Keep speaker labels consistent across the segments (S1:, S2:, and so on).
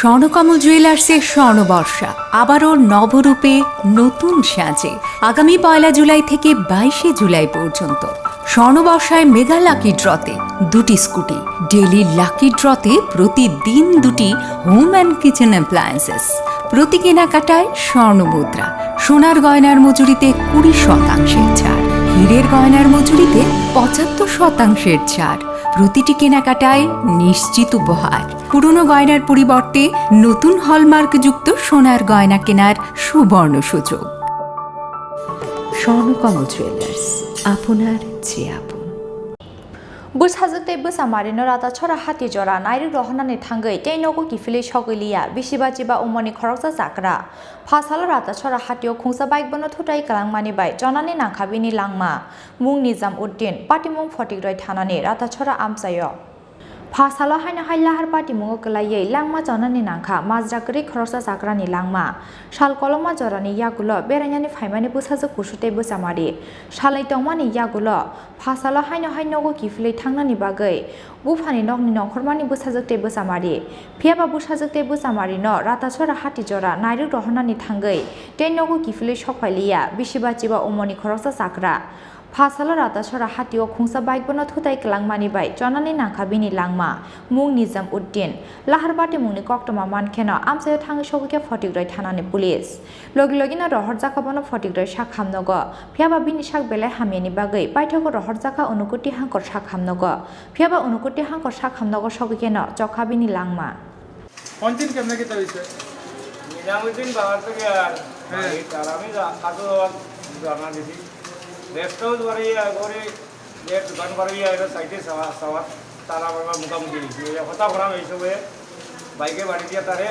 S1: স্বর্ণকমল জুয়েলার্সের স্বর্ণবর্ষা আবারও নবরূপে নতুন সাজে আগামী 1 জুলাই থেকে 22 জুলাই পর্যন্ত। স্বর্ণবর্ষায় মেগা লাকি ড্রতে 2টি স্কুটি, ডেইলি লাকি ড্রতে প্রতিদিন 2টি হোম অ্যান্ড কিচেন অ্যাপ্লায়েন্সেস, প্রতি কেনাকাটায় স্বর্ণমুদ্রা, সোনার গয়নার মজুরিতে 20% ছাড়, হীরের গয়নার মজুরিতে 75% ছাড়, প্রতিটি কেনাকাটায় নিশ্চিত উপহার, পুরনো গয়নার পরিবর্তে নতুন হলমার্কযুক্ত সোনার গয়না কেনার সুবর্ণ সুযোগ। স্বর্ণকমল জুয়েলার্স, আপনার চেয়ে আপন।
S2: বুসাজতে বুসামারিনো রাতা ছড়া হাতি জরা নাইরু রহনানি থাঙ্গৈ টেইনগো কিফিলে সগৈলিয়া বিশিবাজিবা উমনি খরকসা চাকরা ফাসাল রাতা ছড়া হাতিও খুংসা বাইক বনো থুটাই কালাংমানি বাই জনানি নাংখাবিনি লাংমা মুং নিজাম উদ্দিন পাটিमुं फटिग्रय थानानि राता छड़ा आमसायो फासाल हायना हायलाहार पाटिमुंगो कलायै लांमा जनानि नांखा माजरागरि खरसा जाग्रानि लांमा शाल कलमा जरानि यागुलो बेरायनानि फाइमानि बुसाजो कुसुते बुसामारि शालै तंमानि यागुलो फासाल हायना हायनगो किफिलै थांनानि बागै बुफानि नगनि नखरमानि बुसाजोते बुसामारि फियाबा बुसाजोते बुसामारिनो राता छड़ा हाति जरा नायरु रहनानि थांगै टेनगो किफिलै सफाइलिया बिसिबाचिबा उमनि खरसा जाग्रा फासाल राता छड़ा हातिओ खुंसा बाइक बनो थुताई कलांगमानि बाय जनानि नांखाबिनि लांमा मुं निजाम उद्दिन लाहारबाटी मुंनि कक्टमा मानखेनो आमसायो थाङै सगैखे फटिग्रय थानानि पुलिस लगे लगेनो रहर जाखा बनो फटिग्रय शाख हामनगो फियाबा बिनि शाख बेलाय हामियानि बागै बायथगो रहर जाखा अनुकुति हांकर शाख हामनगो फियाबा अनुकुति हांकर शाख हामनगो सगैखेनो जखाबिनि लांमा
S3: कोनदिन केमने किता হইছে
S4: নিজামউদ্দিন বাবার থেকে আর তার আমি আজও জানা দিছি রেস্টও বাড়িয়া করে যে দোকান বাড়িয়া এটা সাইডে সাওয়া তারা বাবা মুখামুখি হয়েছে কথা করাম এইসবে বাইকে বাড়ি দিয়ে তারে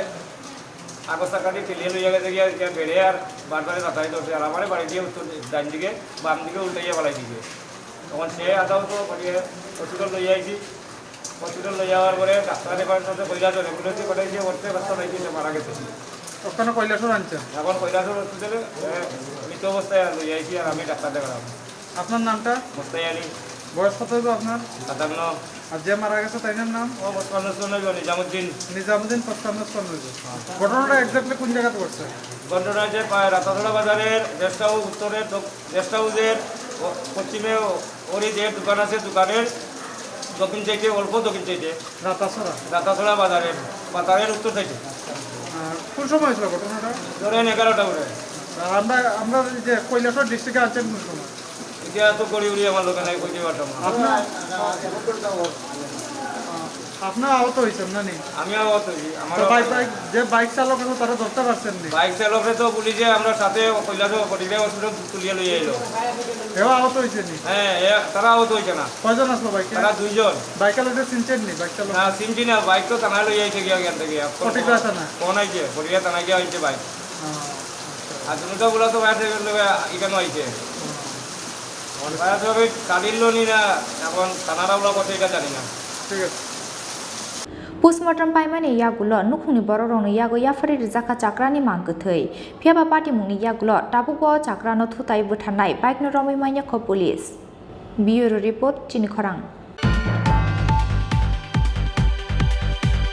S4: আগস্ট কাটি ঠেলিয়ে লইয়া গেছে গিয়ে বেড়ে আর বারবারে যাতায়াত করছে আর আমার বাড়ি দিয়ে উত্তর ডান দিকে বাম দিকে উল্টাইয়া ফেলাই দিছে তখন সে আদাও তো হসপিটাল লইয়া আইছি হসপিটাল লই যাওয়ার পরে ডাক্তার দেখানোর কৈলাসর এগুলোতে পাঠাইছে ওরতে বাচ্চা লাইছে মারা গেছে
S3: ওখানে কৈলাসর আনছেন
S4: এখন কৈলাসর হসপিটালে মৃত অবস্থায় লই আইছি আর আমি ডাক্তার দেখালাম।
S3: আপনার নামটা?
S4: মোস্তাই আলী।
S3: বয়স কত হবে আপনার?
S4: 57।
S3: আর যে মারা গেছে তাই নাম?
S4: ও 55 নিজামউদ্দিন।
S3: নিজামউদ্দিন 55। ঘটনাটা এক্স্যাক্টলি কোন জায়গাতে ঘটছে?
S4: ঘটনাটা যে রাতাছড়া বাজারের গেস্ট হাউস উত্তরের গেস্ট হাউসের পশ্চিমে ওরই যে দোকান আছে দোকানের দক্ষিণ চাইতে অল্প দক্ষিণ চাইতে রাতাছড়া বাজারের উত্তর চাইতে।
S3: কোন সময় হয়েছিল ঘটনাটা?
S4: ধরেন 11টা করে।
S3: আমরা যে কৈলাসর ডিস্ট্রিক্টে আছেন কোন সময়?
S4: এটা তো গড়ি উড়ি আমার দোকানে কইতে পারতাম না।
S3: আপনার আহত হয়েছেন না?
S4: আমি আহত হয়েছি। আমার
S3: যে বাইক চালক আছে তারা ধরতে পারছেন না?
S4: বাইক চালকরে তো পুলিশে আমরা সাথে কৈলাসর ফটিগ্রাম হসপিটাল তুলিয়ে লই আইলো।
S3: এও আহত হয়েছে নি?
S4: হ্যাঁ তারা আহত হয়েছে না।
S3: কয়জন আসলো বাইকে?
S4: তারা 2 জন।
S3: বাইক চালকদের চিনছেন নি? বাইক চালক
S4: না চিনছি না, বাইক তো থানায় লই আইছে গিয়া এখান থেকে
S3: ফটিগ্রাম থানা
S4: কোন আইছে ফটিগ্রাম থানায় গিয়া আইছে বাইক। আর দুটো গুলো তো বাইরে এখানে আইছে কাটিল নি না, এখন থানারা গুলো কথা এটা জানি না।
S3: ঠিক আছে।
S2: पोस्टमर्टम पाइमानि यागुलो नुखुंनि बररंनि यागो याफारि रिजाखा चाक्रानि मांगोथै फियाबा पाटिमुंनि यागुलो टाबुगो चाक्रानो थुताय बुथारनाय बाइकनो रमै माइनो ख पुलिस। Bureau report चिनिखरां।